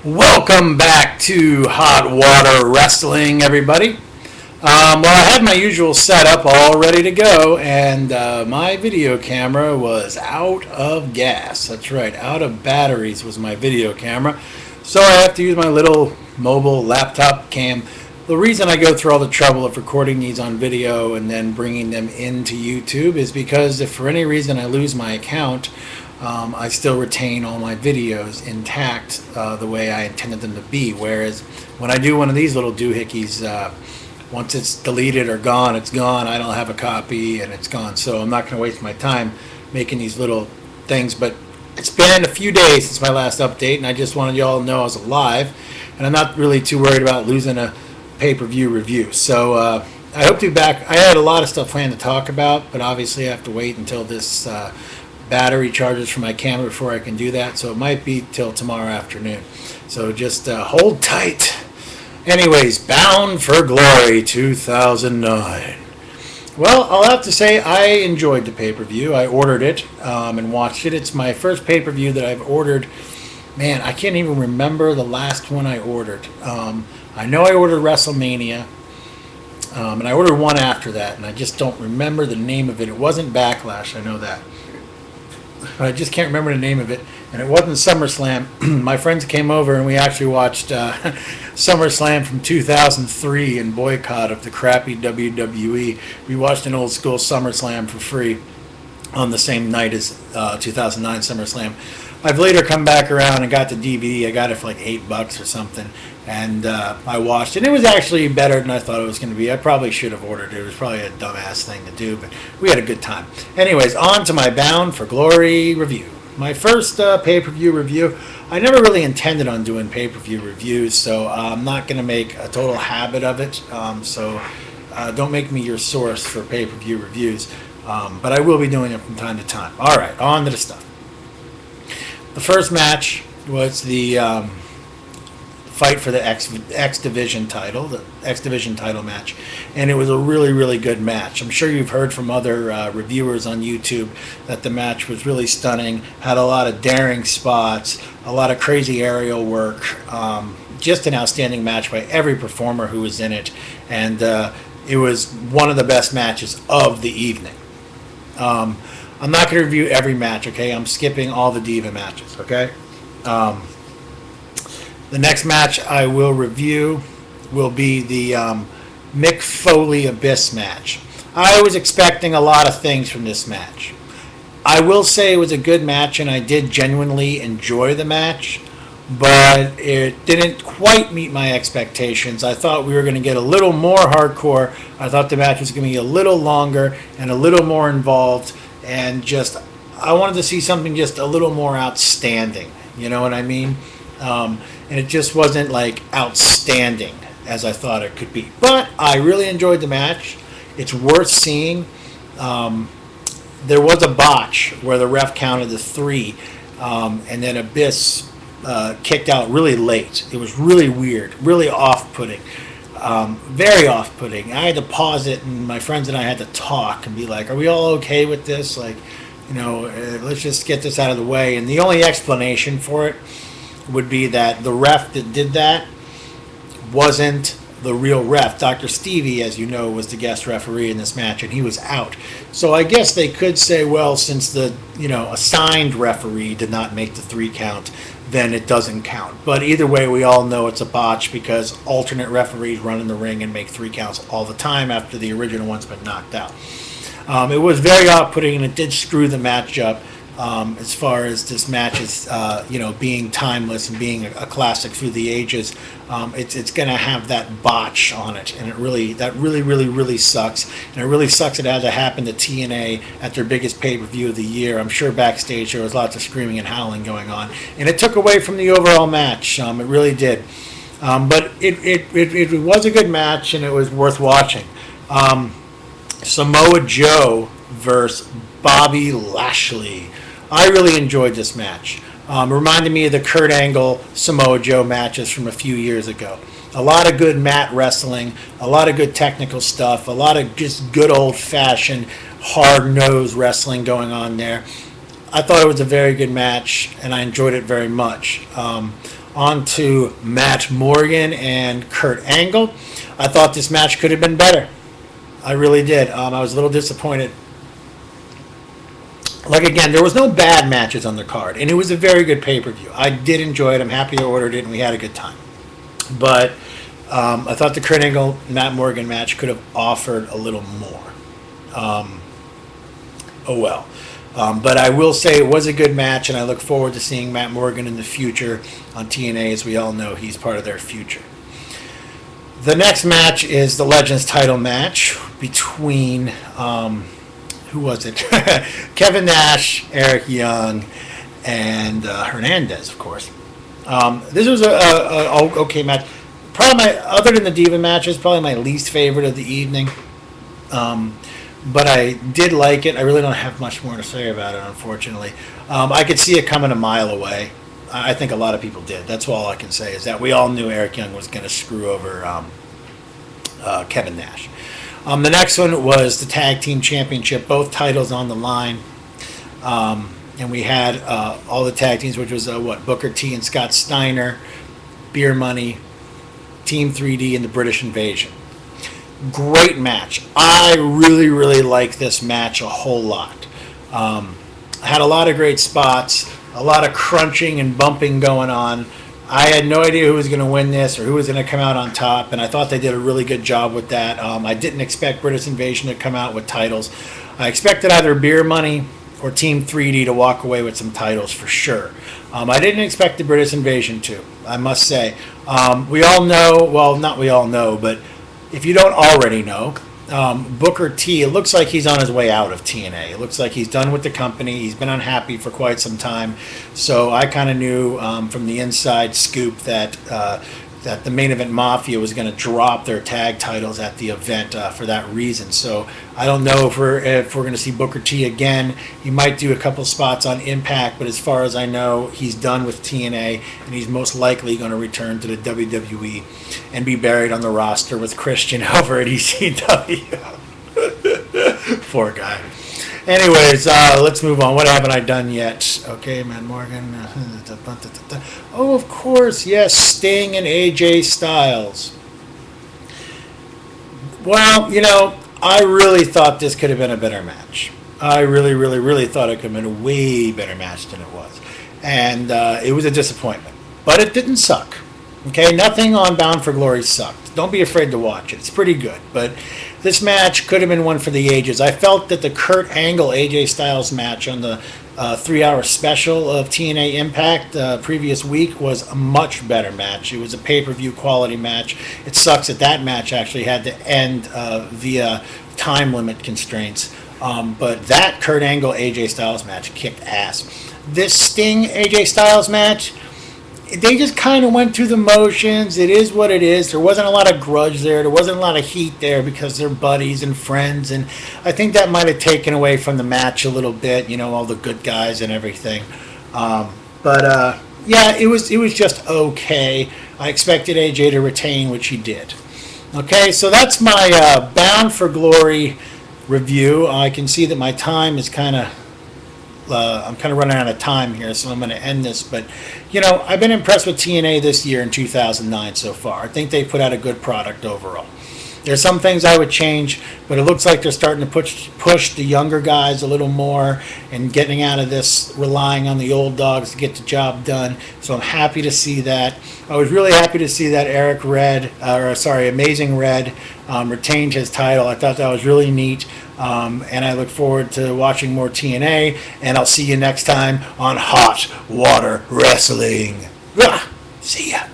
Welcome back to Hot Water Wrestling, everybody. Well, I had my usual setup all ready to go, and my video camera was out of gas. That's right, out of batteries was my video camera. So I have to use my little mobile laptop cam. The reason I go through all the trouble of recording these on video and then bringing them into YouTube is because if for any reason I lose my account, I still retain all my videos intact the way I intended them to be. Whereas when I do one of these little doohickeys, once it's deleted or gone, it's gone. I don't have a copy and it's gone. So I'm not going to waste my time making these little things. But it's been a few days since my last update, and I just wanted you all to know I was alive. And I'm not really too worried about losing a pay-per-view review. So I hope to be back. I had a lot of stuff planned to talk about, but obviously I have to wait until this battery charges for my camera before I can do that, so it might be till tomorrow afternoon. So just hold tight. Anyways, Bound for Glory 2009. Well, I'll have to say I enjoyed the pay-per-view. I ordered it and watched it. It's my first pay-per-view that I've ordered. Man, I can't even remember the last one I ordered. I know I ordered WrestleMania, and I ordered one after that, and I just don't remember the name of it. It wasn't Backlash, I know that. I just can't remember the name of it, and it wasn't SummerSlam. My friends came over and we actually watched SummerSlam from 2003 in boycott of the crappy WWE. We watched an old school SummerSlam for free on the same night as 2009 SummerSlam. I've later come back around and got the DVD. I got it for like $8 or something, and I watched it. It was actually better than I thought it was going to be. I probably should have ordered it. It was probably a dumbass thing to do, but we had a good time. Anyways, on to my Bound for Glory review. My first pay-per-view review. I never really intended on doing pay-per-view reviews, so I'm not going to make a total habit of it. So don't make me your source for pay-per-view reviews, but I will be doing it from time to time. All right, on to the stuff. The first match was the fight for the X Division title, the X Division title match, and it was a really, really good match. I'm sure you've heard from other reviewers on YouTube that the match was really stunning, had a lot of daring spots, a lot of crazy aerial work, just an outstanding match by every performer who was in it, and it was one of the best matches of the evening. I'm not going to review every match, okay? I'm skipping all the Diva matches, okay? The next match I will review will be the Mick Foley Abyss match. I was expecting a lot of things from this match. I will say it was a good match, and I did genuinely enjoy the match, but it didn't quite meet my expectations. I thought we were going to get a little more hardcore. I thought the match was going to be a little longer and a little more involved. And just, I wanted to see something just a little more outstanding. You know what I mean? And it just wasn't like outstanding as I thought it could be. But I really enjoyed the match. It's worth seeing. There was a botch where the ref counted to 3, and then Abyss kicked out really late. It was really weird, really off-putting. Very off-putting. I had to pause it, and my friends and I had to talk and be like, are we all okay with this? Like, you know, let's just get this out of the way. And the only explanation for it would be that the ref that did that wasn't the real ref. Dr. Stevie, as you know, was the guest referee in this match, and he was out. So I guess they could say, well, since the, you know, assigned referee did not make the 3 count, then it doesn't count. But either way, we all know it's a botch because alternate referees run in the ring and make 3 counts all the time after the original one's been knocked out. It was very off-putting, and it did screw the match up as far as this match is, you know, being timeless and being a classic through the ages. It's going to have that botch on it, and that really sucks. And it really sucks it had to happen to TNA at their biggest pay-per-view of the year. I'm sure backstage there was lots of screaming and howling going on, and it took away from the overall match. It really did. But it was a good match, and it was worth watching. Samoa Joe versus Bobby Lashley. I really enjoyed this match. Reminded me of the Kurt Angle Samoa Joe matches from a few years ago. A lot of good mat wrestling, a lot of good technical stuff, a lot of just good old-fashioned hard-nosed wrestling going on there. I thought it was a very good match, and I enjoyed it very much. on to Matt Morgan and Kurt Angle. I thought this match could have been better. I really did. I was a little disappointed. Like, again, there was no bad matches on the card, and it was a very good pay-per-view. I did enjoy it. I'm happy I ordered it, and we had a good time. But I thought the Kurt Angle Matt Morgan match could have offered a little more. Oh well. But I will say it was a good match, and I look forward to seeing Matt Morgan in the future on TNA. As we all know, he's part of their future. The next match is the Legends title match between, who was it? Kevin Nash, Eric Young, and Hernandez, of course. This was a okay match. Probably other than the Diva matches, probably my least favorite of the evening. But I did like it. I really don't have much more to say about it, unfortunately. I could see it coming a mile away. I think a lot of people did. That's all I can say, is that we all knew Eric Young was going to screw over Kevin Nash. The next one was the Tag Team Championship, both titles on the line. And we had all the tag teams, which was, Booker T and Scott Steiner, Beer Money, Team 3D, and the British Invasion. Great match. I really, really like this match a whole lot. Had a lot of great spots, a lot of crunching and bumping going on. I had no idea who was going to win this or who was going to come out on top, and I thought they did a really good job with that. I didn't expect British Invasion to come out with titles. I expected either Beer Money or Team 3D to walk away with some titles for sure. I didn't expect the British Invasion to, I must say. We all know, well, not we all know, but if you don't already know, Booker T, it looks like he's on his way out of TNA. It looks like he's done with the company. He's been unhappy for quite some time. So I kind of knew from the inside scoop that that the Main Event Mafia was going to drop their tag titles at the event for that reason. So I don't know if we're going to see Booker T again. He might do a couple spots on Impact, but as far as I know, he's done with TNA, and he's most likely going to return to the WWE and be buried on the roster with Christian over at ECW. Poor guy. Anyways, let's move on. What haven't I done yet? Okay, Matt Morgan. Oh, of course, yes, Sting and AJ Styles. Well, I really thought this could have been a better match. I really, really, really thought it could have been a way better match than it was. And it was a disappointment. But it didn't suck. Okay, nothing on Bound for Glory sucked. Don't be afraid to watch it. It's pretty good. But this match could have been one for the ages. I felt that the Kurt Angle AJ Styles match on the 3-hour special of TNA Impact previous week was a much better match. It was a pay-per-view quality match. It sucks that match actually had to end via time limit constraints. But that Kurt Angle AJ Styles match kicked ass. This Sting AJ Styles match, they just kind of went through the motions. It is what it is. There wasn't a lot of grudge there. There wasn't a lot of heat there because they're buddies and friends. And I think that might have taken away from the match a little bit, all the good guys and everything. Yeah, it was just okay. I expected AJ to retain, which he did. Okay, so that's my Bound for Glory review. I can see that my time is I'm kind of running out of time here, so I'm going to end this. But, I've been impressed with TNA this year in 2009 so far. I think they put out a good product overall. There's some things I would change, but it looks like they're starting to push the younger guys a little more and getting out of this relying on the old dogs to get the job done. So I'm happy to see that. I was really happy to see that Amazing Red retained his title. I thought that was really neat. And I look forward to watching more TNA, and I'll see you next time on Hot Water Wrestling. See ya.